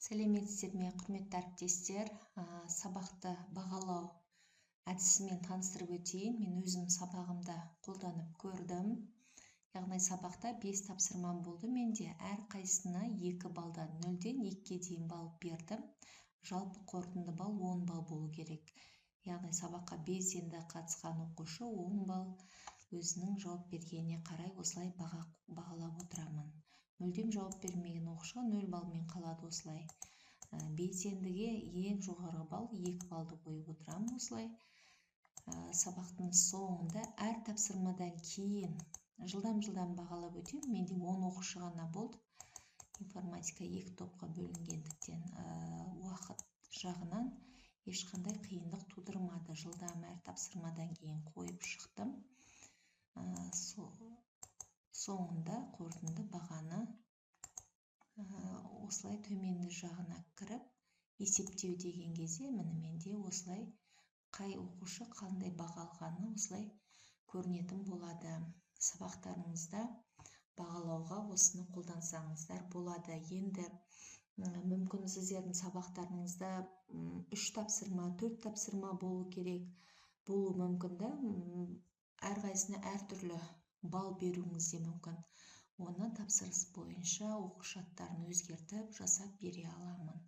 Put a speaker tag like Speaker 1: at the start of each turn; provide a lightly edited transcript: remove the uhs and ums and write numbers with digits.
Speaker 1: Сәлеметсіздер ме, құрметті әріптестер. Сабақты бағалау әдісімен таныстырып өтейін. Мен өзім сабағымда қолданып көрдім. Яғни сабақта 5 тапсырмам болды. Менде әр қайсына 2 балдан 0-ден 2-ге дейін бал бердім. Жалпы қорытынды бал 10 бал болу керек. Яғни сабаққа белсенді қатысқан оқушы 10 бал өзінің жауап бергеніне қарай осылай бағалап отырамын. 0-ден жауап бермеген оқушыға 0 балмен қалады осылай. Белсендіге ең жоғары бал 2 балды қойып отырамын осылай. Сабақтың соңында әр тапсырмадан кейін жылдам бағалап өтем. Менде 10 оқушы ғана болды. Информатика 2 топқа бөлінгендіктен уақыт жағынан ешқандай қиындық тудырмады. Жылдам әр тапсырмадан кейін қойып шықтым. Соңында қорытынды бағаны осылай төменгі жағына кіріп есептеу деген кезде менде осылай қай оқушы қандай баға алғаны осылай көрінетін болады. Сабақтарыңызда бағалауға осыны қолдансаңыздар болады. Енді мүмкін сіздердің сабақтарыңызда 3 тапсырма, 4 тапсырма болу керек. Болу мүмкін да, әрқайсына әртүрлі бал беруіңіз де мүмкін. Оны тапсырыс бойынша оқушы аттарын өзгертіп жасап бере аламын.